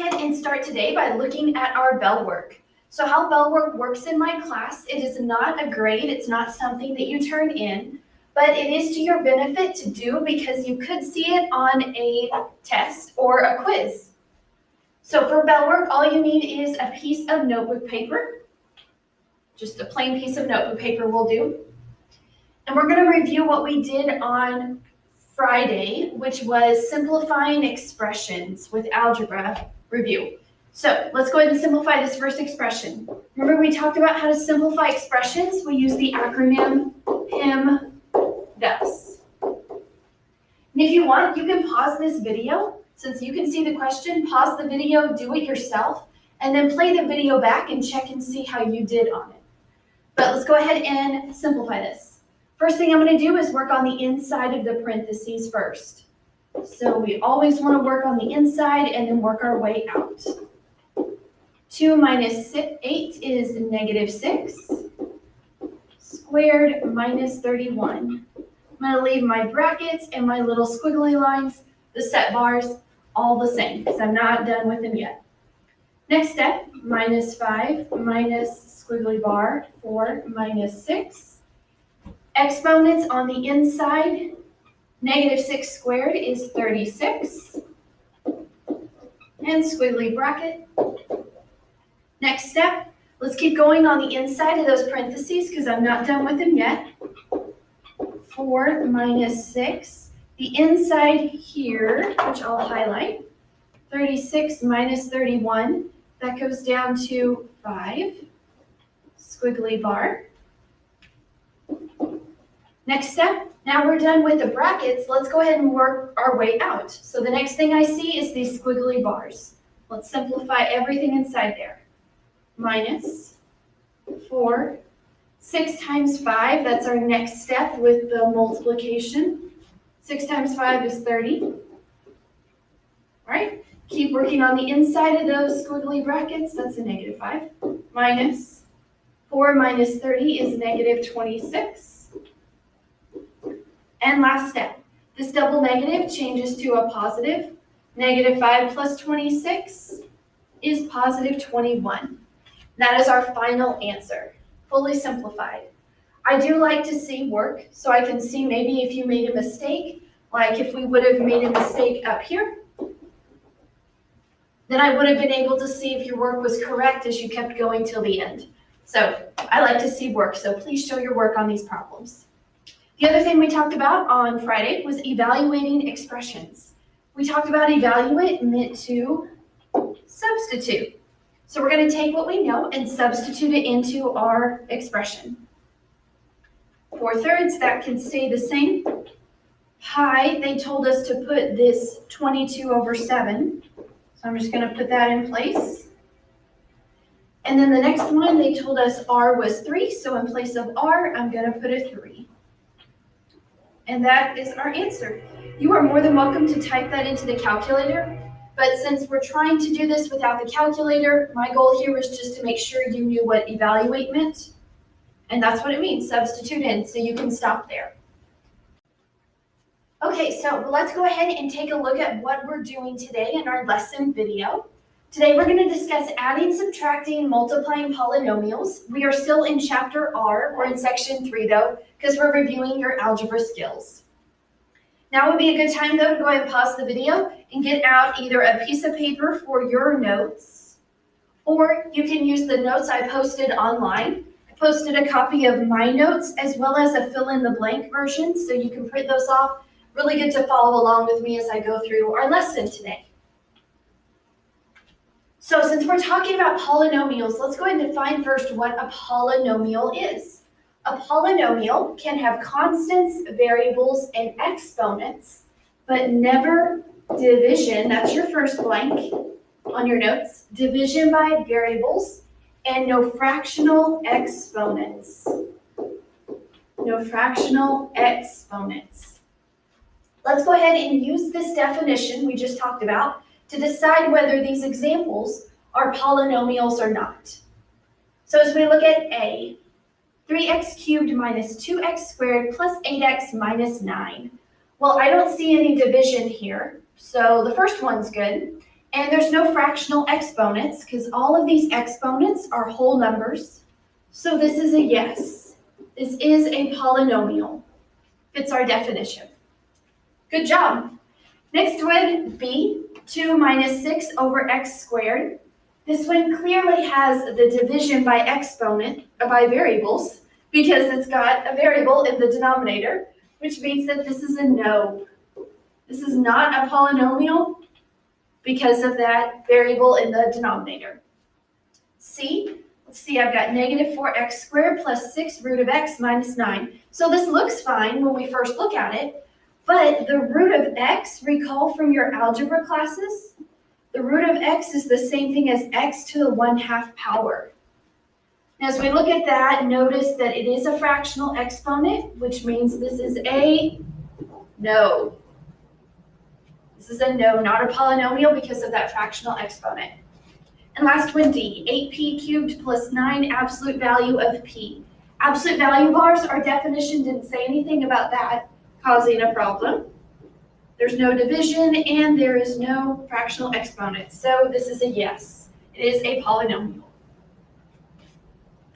ahead and start today by looking at our bell work. So how bell work works in my class, it is not a grade, it's not something that you turn in, but it is to your benefit to do because you could see it on a test or a quiz. So for bell work, all you need is a piece of notebook paper. Just a plain piece of notebook paper will do. And we're going to review what we did on Friday, which was simplifying expressions with algebra review. So let's go ahead and simplify this first expression. Remember we talked about how to simplify expressions? We use the acronym PIMDUS. And if you want, you can pause this video. Since you can see the question, pause the video, do it yourself, and then play the video back and check and see how you did on it. But let's go ahead and simplify this. First thing I'm going to do is work on the inside of the parentheses first. So we always want to work on the inside and then work our way out. 2 minus 8 is -6 squared minus 31. I'm going to leave my brackets and my little squiggly lines, the set bars, all the same because I'm not done with them yet. Next step, -5 minus squiggly bar 4 minus 6. Exponents on the inside, -6 squared is 36. And squiggly bracket. Next step, let's keep going on the inside of those parentheses because I'm not done with them yet. 4 minus 6. The inside here, which I'll highlight, 36 minus 31, that goes down to 5. Squiggly bar. Next step, now we're done with the brackets, let's go ahead and work our way out. So the next thing I see is these squiggly bars. Let's simplify everything inside there. -4, 6 times 5, that's our next step with the multiplication. 6 times 5 is 30. All right, keep working on the inside of those squiggly brackets, that's a -5. Minus 4 minus 30 is -26. And last step, this double negative changes to a positive. -5 plus 26 is positive 21. That is our final answer, fully simplified. I do like to see work, so I can see maybe if you made a mistake, like if we would have made a mistake up here, then I would have been able to see if your work was correct as you kept going till the end. So I like to see work, so please show your work on these problems. The other thing we talked about on Friday was evaluating expressions. We talked about evaluate meant to substitute. So we're going to take what we know and substitute it into our expression. 4/3, that can stay the same. Pi, they told us to put this 22/7. So I'm just going to put that in place. And then the next one, they told us R was 3. So in place of R, I'm going to put a 3. And that is our answer. You are more than welcome to type that into the calculator, but since we're trying to do this without the calculator, my goal here was just to make sure you knew what evaluate meant, and that's what it means, substitute in, so you can stop there. Okay, so let's go ahead and take a look at what we're doing today in our lesson video. Today we're going to discuss adding, subtracting, multiplying polynomials. We are still in chapter R, we're in section 3 though, because we're reviewing your algebra skills. Now would be a good time though to go ahead and pause the video and get out either a piece of paper for your notes, or you can use the notes I posted online. I posted a copy of my notes as well as a fill in the blank version, so you can print those off. Really good to follow along with me as I go through our lesson today. So since we're talking about polynomials, let's go ahead and define first what a polynomial is. A polynomial can have constants, variables, and exponents, but never division, that's your first blank on your notes, division by variables, and no fractional exponents. No fractional exponents. Let's go ahead and use this definition we just talked about to decide whether these examples are polynomials or not. So as we look at A, 3x cubed minus 2x squared plus 8x minus 9. Well, I don't see any division here, so the first one's good. And there's no fractional exponents because all of these exponents are whole numbers. So this is a yes. This is a polynomial. Fits our definition. Good job. Next one, B, 2 minus 6 over x squared. This one clearly has the division by exponent, by variables, because it's got a variable in the denominator, which means that this is a no. This is not a polynomial because of that variable in the denominator. C, let's see, I've got negative 4x squared plus 6 root of x minus 9. So this looks fine when we first look at it, but the root of x, recall from your algebra classes, the root of x is the same thing as x to the 1/2 power. Now, as we look at that, notice that it is a fractional exponent, which means this is a no. This is a no, not a polynomial because of that fractional exponent. And last one, D, 8p cubed plus 9 absolute value of p. Absolute value bars, our definition didn't say anything about that causing a problem. There's no division and there is no fractional exponent. So this is a yes. It is a polynomial.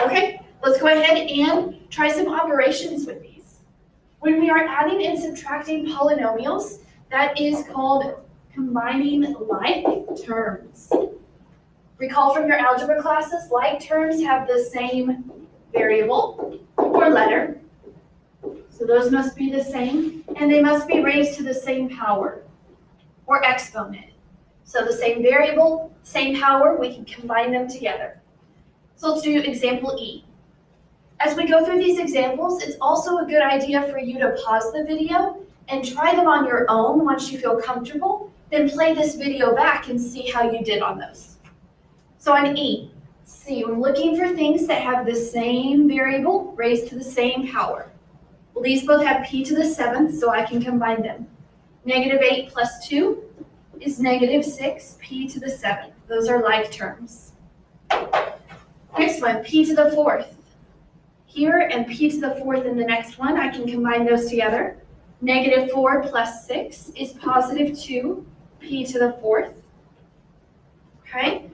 Okay, let's go ahead and try some operations with these. When we are adding and subtracting polynomials, that is called combining like terms. Recall from your algebra classes, like terms have the same variable or letter. So those must be the same, and they must be raised to the same power or exponent. So the same variable, same power, we can combine them together. So let's do example E. As we go through these examples, it's also a good idea for you to pause the video and try them on your own once you feel comfortable, then play this video back and see how you did on those. So on E, see, we're looking for things that have the same variable raised to the same power. Well, these both have p to the 7th, so I can combine them. Negative 8 plus 2 is negative 6, p to the 7th. Those are like terms. Next one, p to the 4th. Here and p to the 4th in the next one, I can combine those together. Negative 4 plus 6 is positive 2, p to the 4th. Okay?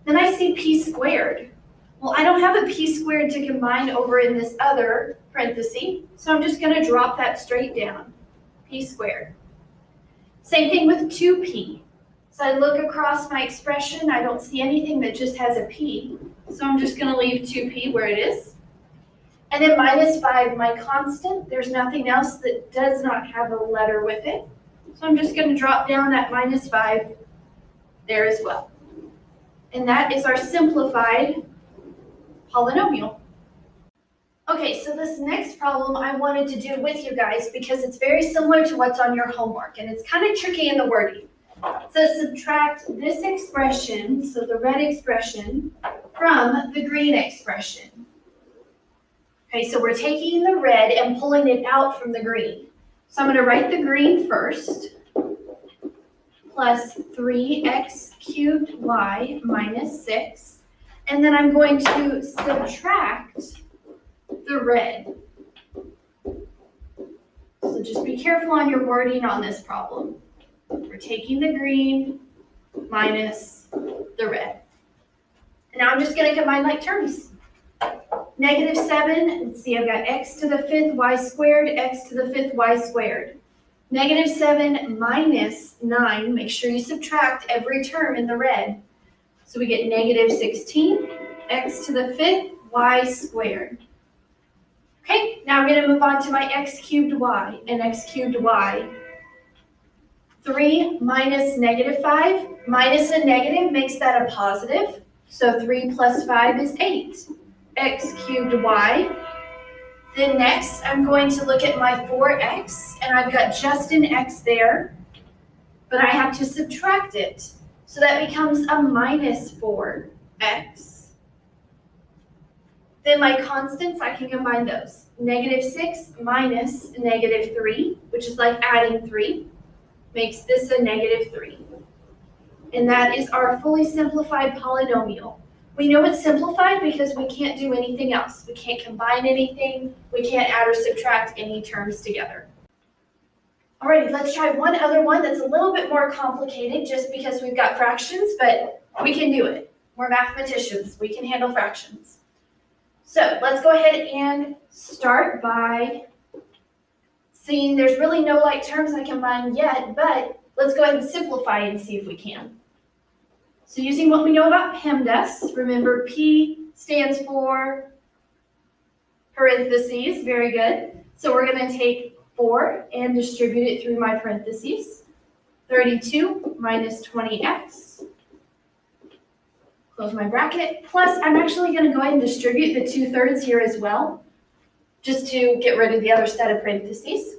Then I see p squared. Well, I don't have a p squared to combine over in this other parenthesis, so I'm just going to drop that straight down, p squared. Same thing with 2p. So I look across my expression, I don't see anything that just has a p, so I'm just going to leave 2p where it is. And then minus 5, my constant, there's nothing else that does not have a letter with it, so I'm just going to drop down that minus 5 there as well. And that is our simplified polynomial. Okay, so this next problem I wanted to do with you guys because it's very similar to what's on your homework, and it's kind of tricky in the wording. So subtract this expression, so the red expression, from the green expression. Okay, so we're taking the red and pulling it out from the green. So I'm going to write the green first, plus 3x cubed y minus 6. And then I'm going to subtract the red. So just be careful on your wording on this problem. We're taking the green minus the red. And now I'm just going to combine like terms. Negative 7, let's see, I've got x to the 5th y squared, x to the 5th y squared. Negative 7 minus 9, make sure you subtract every term in the red. So we get negative 16, x to the 5th y squared. Okay, now I'm going to move on to my x cubed y and x cubed y. 3 minus negative 5, minus a negative makes that a positive. So 3 plus 5 is 8. X cubed y. Then next, I'm going to look at my 4x, and I've got just an x there, but I have to subtract it. So that becomes a minus 4x. Then my constants, I can combine those. Negative 6 minus negative 3, which is like adding 3, makes this a negative 3. And that is our fully simplified polynomial. We know it's simplified because we can't do anything else. We can't combine anything. We can't add or subtract any terms together. Alrighty, let's try one other one that's a little bit more complicated just because we've got fractions, but we can do it. We're mathematicians, we can handle fractions. So let's go ahead and start by seeing there's really no like terms I can find yet, but let's go ahead and simplify and see if we can. So using what we know about PEMDAS, remember P stands for parentheses, very good. So we're going to take 4 and distribute it through my parentheses. 32 minus 20x. Close my bracket. Plus, I'm actually going to go ahead and distribute the 2/3 here as well, just to get rid of the other set of parentheses.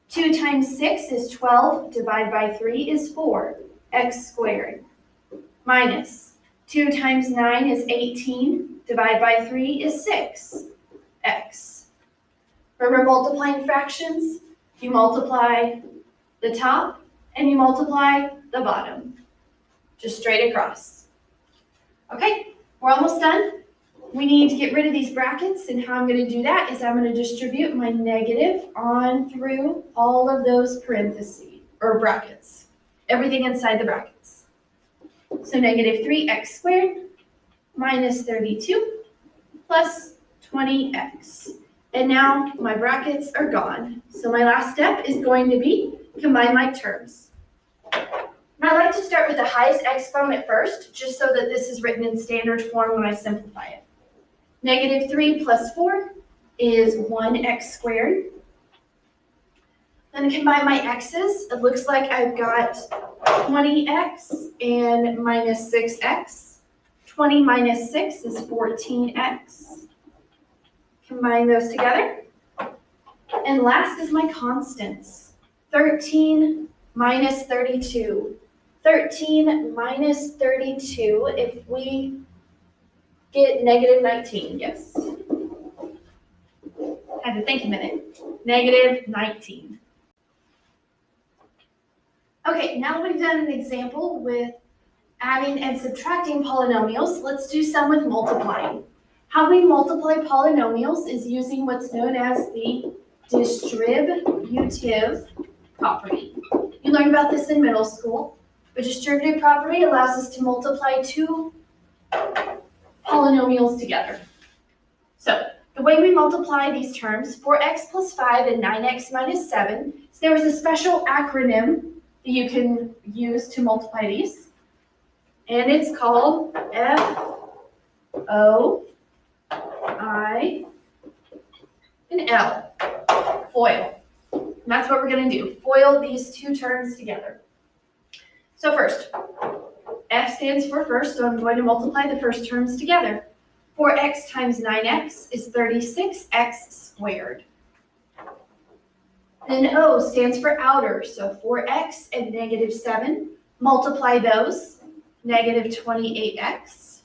2 times 6 is 12, divided by 3 is 4, x squared. Minus 2 times 9 is 18, divided by 3 is 6, x. Remember multiplying fractions? You multiply the top and you multiply the bottom, just straight across. Okay, we're almost done. We need to get rid of these brackets, and how I'm going to do that is I'm going to distribute my negative on through all of those parentheses, or brackets, everything inside the brackets. So negative 3x squared minus 32 plus 20x. And now my brackets are gone. So my last step is going to be combine like terms. And I like to start with the highest exponent first, just so that this is written in standard form when I simplify it. Negative 3 plus 4 is 1x squared. Then combine my x's. It looks like I've got 20x and minus 6x. 20 minus 6 is 14x. Combine those together. And last is my constants. 13 minus 32. 13 minus 32, if we get negative 19, yes. I had to think a minute. Negative 19. Okay, now that we've done an example with adding and subtracting polynomials, let's do some with multiplying. How we multiply polynomials is using what's known as the distributive property. You learned about this in middle school. But distributive property allows us to multiply two polynomials together. So the way we multiply these terms, 4x plus 5 and 9x minus 7, so there is a special acronym that you can use to multiply these. And it's called F-O-I and L, FOIL. And that's what we're going to do, FOIL these two terms together. So first, F stands for first, so I'm going to multiply the first terms together. 4x times 9x is 36x squared. Then O stands for outer, so 4x and negative 7. Multiply those, negative 28x.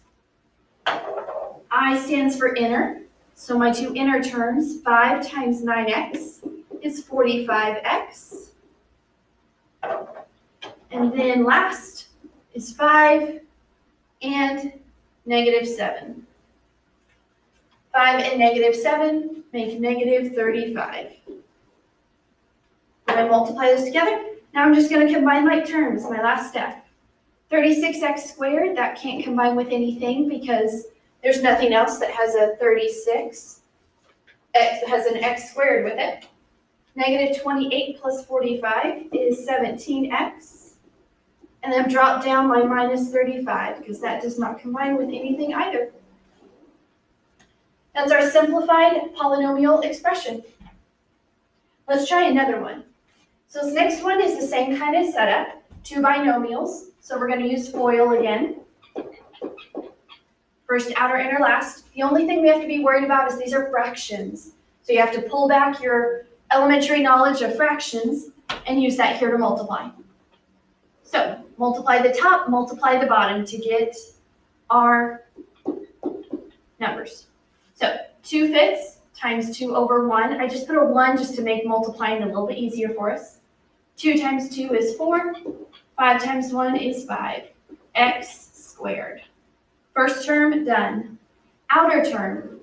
I stands for inner, so my two inner terms, 5 times 9x is 45x. And then last is 5 and negative 7. 5 and negative 7 make negative 35. When I multiply those together, now I'm just going to combine like terms, my last step. 36x squared, that can't combine with anything because there's nothing else that has a 36. It has an x squared with it. Negative 28 plus 45 is 17x. And then drop down my minus 35 because that does not combine with anything either. That's our simplified polynomial expression. Let's try another one. So this next one is the same kind of setup, two binomials. So we're going to use FOIL again. First, outer, inner, last. The only thing we have to be worried about is these are fractions. So you have to pull back your elementary knowledge of fractions and use that here to multiply. So multiply the top, multiply the bottom to get our numbers. So 2/5 times 2 over 1. I just put a 1 just to make multiplying a little bit easier for us. 2 times 2 is 4. 5 times 1 is 5. X squared. First term done. Outer term.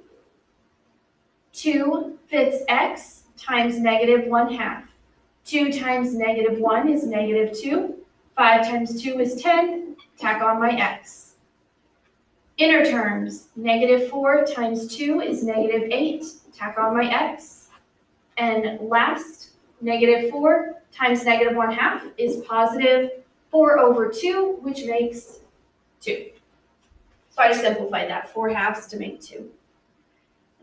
2/5 x times negative 1/2. 2 times negative 1 is negative 2. 5 times 2 is 10. Tack on my x. Inner terms, negative 4 times 2 is negative 8. Tack on my x. And last, negative 4 times negative 1/2 is positive 4 over 2, which makes 2. So I just simplified that, 4/2 to make 2.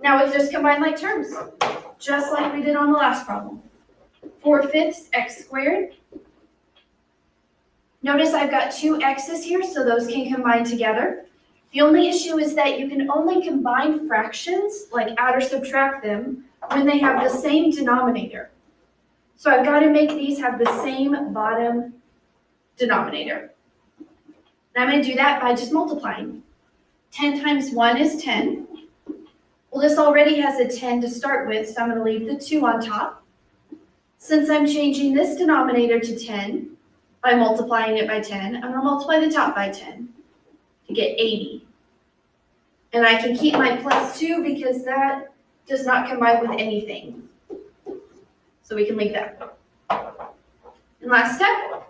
Now let's just combine like terms, just like we did on the last problem. 4/5 x squared. Notice I've got two x's here, so those can combine together. The only issue is that you can only combine fractions, like add or subtract them, when they have the same denominator. So I've got to make these have the same bottom denominator. And I'm going to do that by just multiplying. 10 times 1 is 10. Well, this already has a 10 to start with, so I'm going to leave the 2 on top. Since I'm changing this denominator to 10 by multiplying it by 10, I'm going to multiply the top by 10 to get 80. And I can keep my plus 2 because that does not combine with anything. So we can leave that. And last step,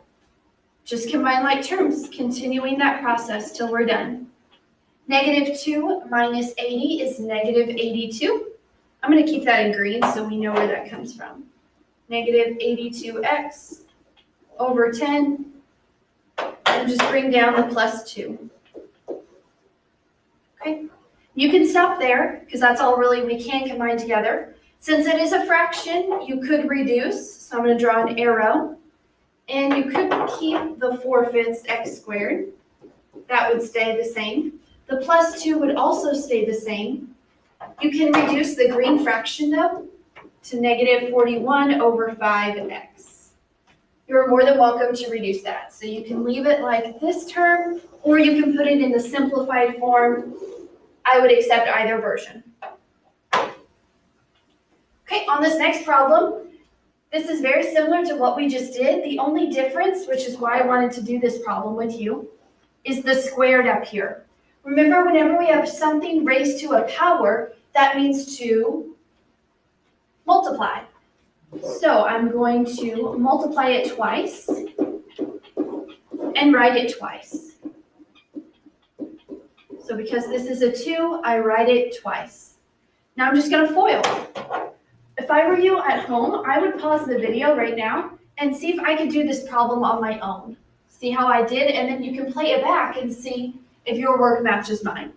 just combine like terms, continuing that process till we're done. Negative 2 minus 80 is negative 82. I'm going to keep that in green so we know where that comes from. Negative 82x over 10, and just bring down the plus 2. Okay, you can stop there because that's all really we can combine together. Since it is a fraction, you could reduce, so I'm going to draw an arrow. And you could keep the 4/5 x squared. That would stay the same. The plus 2 would also stay the same. You can reduce the green fraction, though, to negative 41 over 5x. You're more than welcome to reduce that. So you can leave it like this term, or you can put it in the simplified form. I would accept either version. Okay, on this next problem, this is very similar to what we just did. The only difference, which is why I wanted to do this problem with you, is the squared up here. Remember, whenever we have something raised to a power, that means to multiply. So I'm going to multiply it twice and write it twice. So because this is a 2, I write it twice. Now I'm just going to FOIL. If I were you at home, I would pause the video right now and see if I could do this problem on my own. See how I did, and then you can play it back and see if your work matches mine.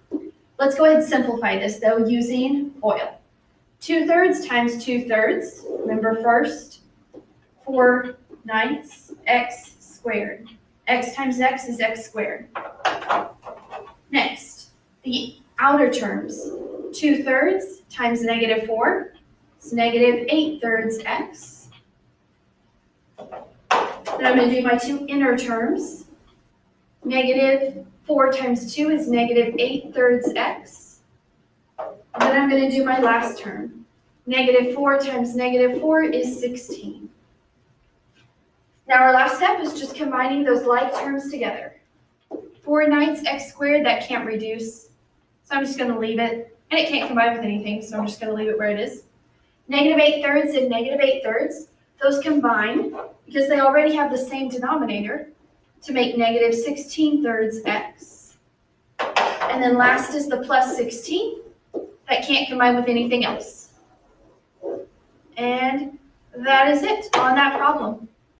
Let's go ahead and simplify this, though, using FOIL. 2/3 times 2/3. Remember first, 4/9 x squared. X times x is x squared. Next, the outer terms. 2/3 times negative 4 is negative 8/3 x. Then I'm going to do my two inner terms. Negative 4 times 2 is negative 8/3 x. And then I'm going to do my last term. Negative 4 times negative 4 is 16. Now our last step is just combining those like terms together. 4/9 x squared, that can't reduce, so I'm just going to leave it. And it can't combine with anything, so I'm just going to leave it where it is. Negative 8/3 and negative 8/3, those combine because they already have the same denominator to make negative 16/3 x. And then last is the plus 16. That can't combine with anything else. And that is it on that problem.